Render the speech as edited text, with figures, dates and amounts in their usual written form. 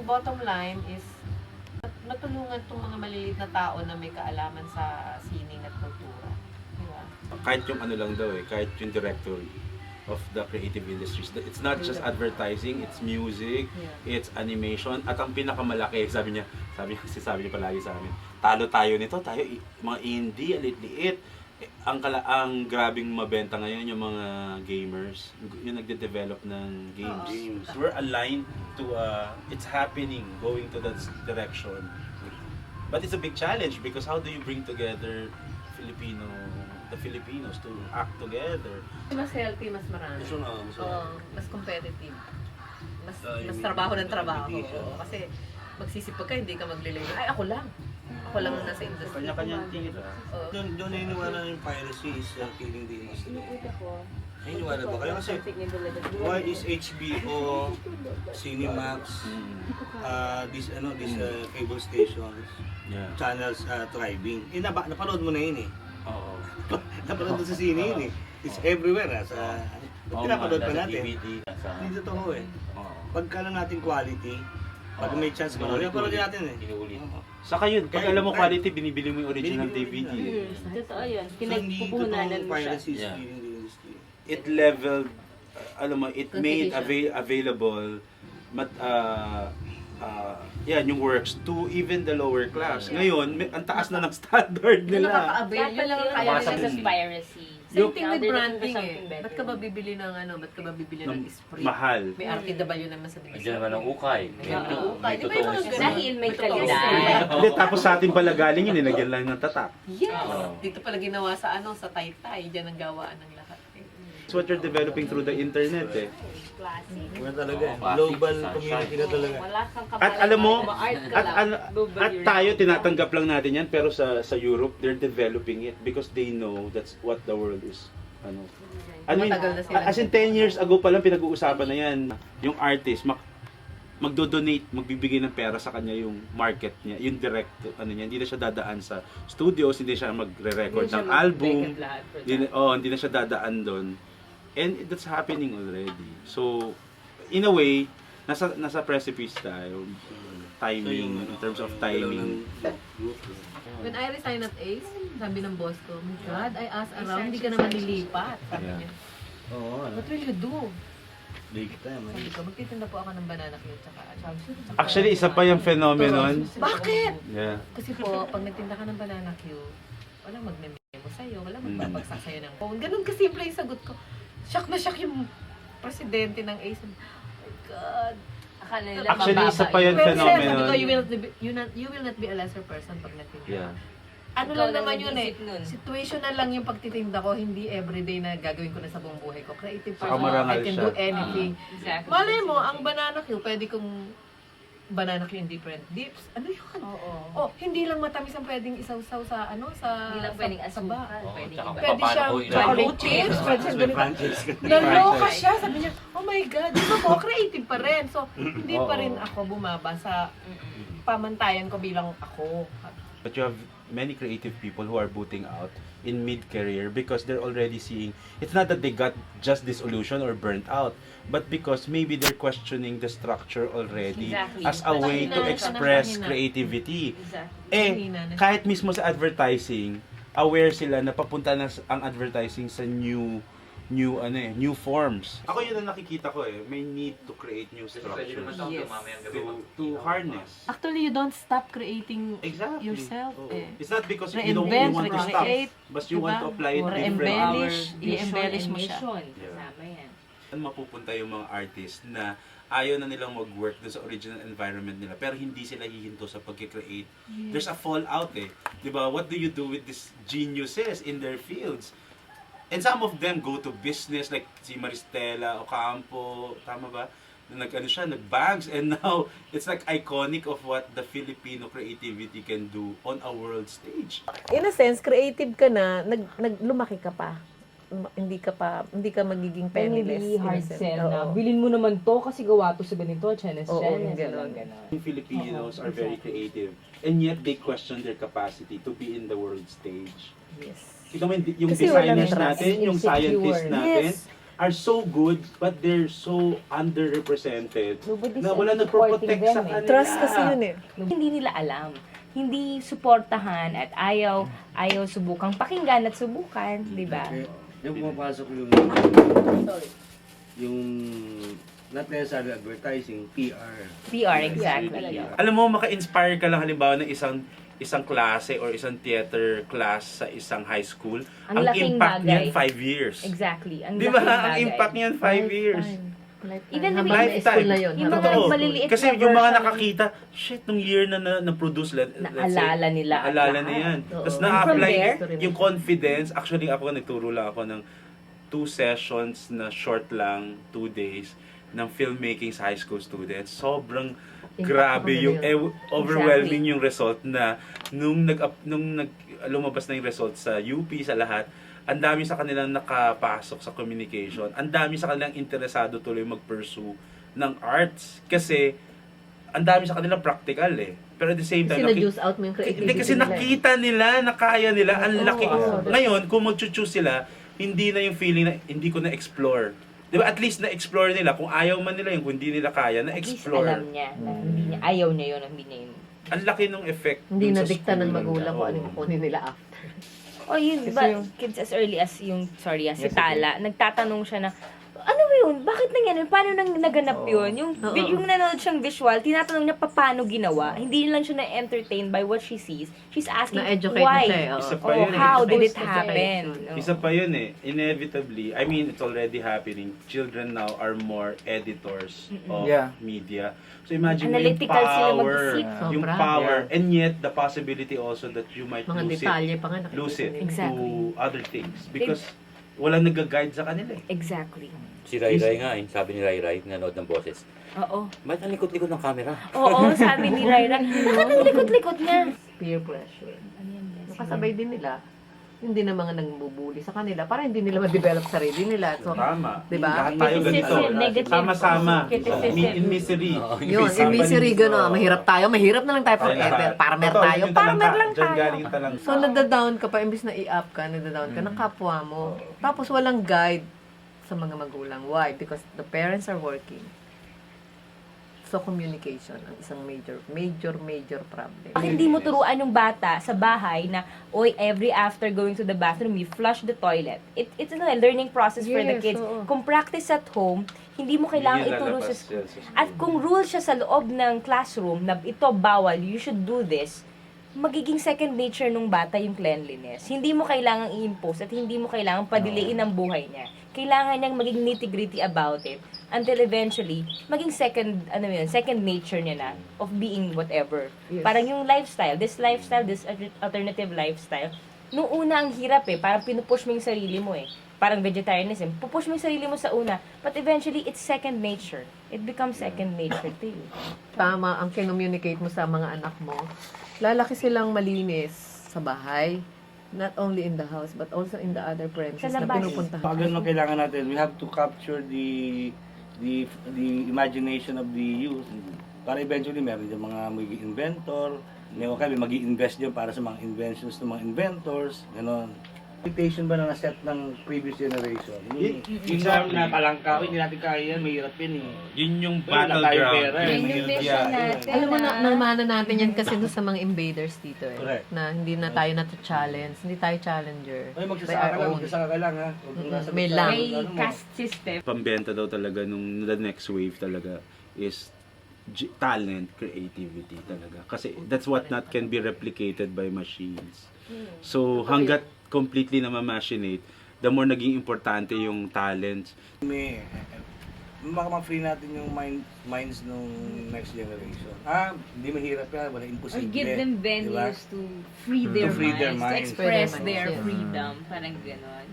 bottom line is, natulungan itong mga maliliit na tao na may kaalaman sa sining at kultura. Diba? Kahit yung ano lang daw kahit yung director of the creative industries. It's not just advertising, it's music, it's animation, at ang pinakamalaki, sabi niya palagi sa amin, talo tayo nito, mga indie, liit-liit. Ang grabing mabenta ngayon yung mga gamers, yung nagde-develop ng games. We're aligned to, it's happening, going to that direction. But it's a big challenge because how do you bring together the Filipinos to act together? Mas healthy, mas marami. Mas competitive. Mas trabaho ng trabaho. Kasi magsisipag ka, hindi ka maglilay. Ay, ako lang ang nasa industry. Kanya-kanyang tira. Doon naniniwala yung piracy is killing the industry. Naniniwala ba kayo? Kasi why is HBO, Cinemax, these cable stations, channels thriving? Napanood mo na yun Oo. Napanood mo sa sine yun It's everywhere pinapanood pa natin. Hindi totoo Pagka lang natin quality, pag may chance ka napanood natin Saka yun, pag alam mo quality, binibili mo yung original DVD. Totoo yun. So, Pinagpupunanan mo siya. piracy is killing the industry. It leveled, it made available yung works to even the lower class. Ngayon, ang taas na ng standard nila. Nakaka-avail yun lang kaya Kaya nila sa piracy. Same thing Now, with they're looking for branding something better. Ba't ka ba bibili ng ba't ka ba bibili ng Esprit? Mahal. May RTW naman sa division. Nandiyan naman ang ukay. Ukay. Di ba yung mga ganun? Dahil may Totoo. kalidad. Hindi, tapos sa atin pala galing yun, nilagyan lang ng tatak. Yes! Dito pala ginawa sa sa Taytay. Diyan ang gawaan ng lahat. It's what you're developing through the internet Wala talaga Global community na talaga. Wala kang At alam mo, art ka lang. at tayo tinatanggap lang natin yan, pero sa Europe, they're developing it because they know that's what the world is. I mean, Matagal na sila. as in 10 years ago pa lang pinag-uusapan na yan. Yung artist, magdo-donate, magbibigay ng pera sa kanya yung market niya, yung direct, hindi na siya dadaan sa studios, hindi siya magre-record ng album, hindi na siya dadaan doon. And that's happening already. So, in a way, nasa precipice tayo. Timing, in terms of timing. When I resigned at ACE, sabi ng boss ko, my God, I asked around, hindi ka naman nilipat. Sabi niya, what will you do? Sabi ko, magtitinda po ako ng banana cue, tsaka Actually, isa pa yung phenomenon. Bakit? Yeah. Kasi po, pag nagtinda ka ng banana cue, walang magme-memo sa'yo, walang magbabagsak sa'yo ng phone. Ganun kasimple yung sagot ko. Shock na shock yung presidente ng ACE. Oh my God. Akala nila Actually, isa pa yung Pero sir, sabi phenomenon. ko, you will not be a lesser person pag nagtinda. Yeah. Ano Ikaw lang lang naman yun nag-isip nun. situational lang yung pagtitinda ko, hindi everyday na gagawin ko na sa buong buhay ko. Creative Saka person, marangal I can siya. do anything. Exactly. Malay mo, ang banana cue, pwede kong banana cue in different dips. Ano yun? Oh, hindi lang matamis ang pwedeng isawsaw sa sa Hindi lang pwedeng saba. asukal. Pwedeng tsaka iba. Pwede siyang Paano ko chocolate chips, pwede siyang ganito. Franchise ka. Naloka siya, sabi niya, oh my God, di ba po, creative pa rin. So, hindi pa rin ako bumaba sa pamantayan ko bilang ako. But you have many creative people who are booting out in mid-career because they're already seeing, it's not that they got just disillusioned or burnt out, but because maybe they're questioning the structure already Exactly. as a way to Mahina, express mahina. creativity. Exactly. Mahina na. Kahit mismo sa advertising, aware sila na papunta na ang advertising sa new forms. Ako yun ang nakikita ko may need to create new structures Yes. to harness. Actually, you don't stop creating Exactly. yourself. Oo. Eh. It's not because you want to stop, recreate, but you want to apply it Or different. embellish, Vision i-embellish and mo siya. mission. Yeah. Kasama yan. Saan mapupunta yung mga artist na ayaw na nilang mag-work dun sa original environment nila pero hindi sila hihinto sa pag-create. There's a fallout Diba? What do you do with these geniuses in their fields? And some of them go to business like si Maristela Ocampo, tama ba? Nag-bags and now it's like iconic of what the Filipino creativity can do on a world stage. In a sense, creative ka na, lumaki ka pa. Hindi ka magiging penniless. Hindi in a hard sense. sell na. Oo. Bilin mo naman to kasi gawa to sa ganito, Chenes, Oo, Chenes, ganon. ganon. Yung Filipinos are very creative and yet they question their capacity to be in the world stage. Yes. Yung Kasi walang designers trust. natin, yung Insecure. scientists natin, Yes. are so good but they're so underrepresented Nobody's na wala supporting nagpo-protect them sa eh. kanila. Trust kasi yun eh. Hindi nila alam. Hindi suportahan at ayaw subukang pakinggan at subukan, di ba? Yung pumapasok yung not necessarily advertising, PR. PR, exactly. Alam mo, maka-inspire ka lang halimbawa ng isang klase or isang theater class sa isang high school. Ang laking impact bagay. niyan 5 years. Exactly. Ang Di ba? laking Ang bagay. impact niyan 5 years. Even Habang the may school na yun. yung mga Totoo. maliliit Kasi na yung mga version, nakakita, shit, nung year na na-produce, let's say, Naalala nila at naalala na lahat. yan. Oo. Tapos And na-apply from there, yung confidence. Actually, ako nagturo lang ako ng 2 sessions na short lang, 2 days, ng filmmaking sa high school students. Sobrang grabe Impact yung yun. overwhelming yung result na nung lumabas na yung result sa UP, sa lahat, ang dami sa kanilang nakapasok sa communication. Ang dami sa kanilang interesado tuloy mag-pursue ng arts. Kasi, ang dami sa kanilang practical eh. Pero at the same time, Sina-juice out mo yung creativity hindi kasi nila. nakita nila, nakaya nila, ang Oo, laki. oo. Ngayon, kung mag-choose sila, hindi na yung feeling na hindi ko na-explore. Di ba? At least na-explore nila. Kung ayaw man nila yun, kung hindi nila kaya, at least na-explore. alam niya na hindi niya, ayaw niya yun, hindi niya yun. Ang laki ng effect. Hindi dun sa na-dikta ng school. magulang kung ano yung Oo. kukunin nila after. O yun, Kasi ba, yung- kids as early as si Tala, nagtatanong siya na, ano ba yun? Bakit nangyari? Paano naganap yun? Oo. Yung nanonood siyang visual, tinatanong niya paano ginawa. Hindi lang siya na-entertain by what she sees. She's asking Na-educate why. na siya eh. Isa oo. pa yun eh. How did it Exposed na siya happen? kay- Isa pa yun eh. Inevitably, I mean, it's already happening. Children now are more editors of Yeah. media. So imagine mo yung Analytical sila power. mag-isip. Yung Sobra. power. And yet, the possibility also that you might Mga lose detalye it. pa nga nakikita Lose it nila. Exactly. to other things. Because walang nag-guide sa kanila eh. Exactly. Si Rai Rai nga, sabi ni Rai Rai, nanood ng boses. Oo. Ba't ang likod-likod ng camera? Oo, sabi ni Raira. Bakit ang likot-likot niya? Peer pressure. Ano yan, Bessie? Kasabay din nila. Hindi na mga nangbubuli sa kanila para hindi nila ma-develop sarili nila. So, Tama. Diba? Lahat tayo ganito. Criticism, negative. Sama-sama. Criticism. In misery. yun, in misery, gano'n. Mahirap tayo. Mahirap na lang tayo forever. Farmer Totoo, tayo. yun yung talangka. Farmer lang Diyan tayo. galing yung talangka. So, nadadown ka pa. Imbis na i-up ka, nadadown ka ng kapwa mo. Tapos, walang guide sa mga magulang. Why? Because the parents are working. So, communication ang isang major problem. Bakit hindi mo turuan yung bata sa bahay na, oy, every after going to the bathroom, you flush the toilet. It's a learning process for the Yes, kids. oo. Kung practice at home, hindi mo kailangan Hindi ituro lalabas sa school. yan sa school. At kung rule siya sa loob ng classroom na ito bawal, you should do this, magiging second nature nung bata yung cleanliness. Hindi mo kailangang i-impose at hindi mo kailangang padiliin ang buhay niya. Kailangan niyang maging nitty-gritty about it until eventually, maging second nature niya na of being whatever. Yes. Parang yung lifestyle, this alternative lifestyle, nung una ang hirap eh, parang pinupush mo yung sarili mo eh. Parang vegetarianism, pupush mo yung sarili mo sa una, but eventually, it's second nature. It becomes second nature to you. Tama ang kinommunicate mo sa mga anak mo. Lalaki silang malinis sa bahay. Not only in the house, but also in the other premises Sa na labas. pinupuntahan. Pag ano kailangan natin, we have to capture the imagination of the youth para eventually meron yung mga magiging inventor, may mag-i-invest din para sa mga inventions ng mga inventors, gano'n. Expectation ba na na-set ng previous generation? Yung sabi na palangka, hindi natin kaya yan, mahirap yan eh. Yun yung Wala tayong battleground. pera eh, Yun yung mahirap vision yan. natin. Alam mo na, namana natin yan kasi doon sa mga invaders dito eh. Correct. Na hindi na tayo challenge, hindi tayo challenger. Ay, By magsasaka our ka lang, own. magsasaka ka lang ha. Huwag kang nasa May basta- lang. May ano mo. caste system. Pambenta daw talaga nung the next wave talaga is talent, creativity talaga. Kasi that's what not can be replicated by machines. So hanggat completely na ma-machinate, the more naging importante yung talents. May baka ma-free natin yung minds nung next generation. Hindi mahirap yan, wala Or imposible. give them Diba? venues to free their To free their minds, to minds. express Free their their minds, yeah. freedom. Parang gano'n.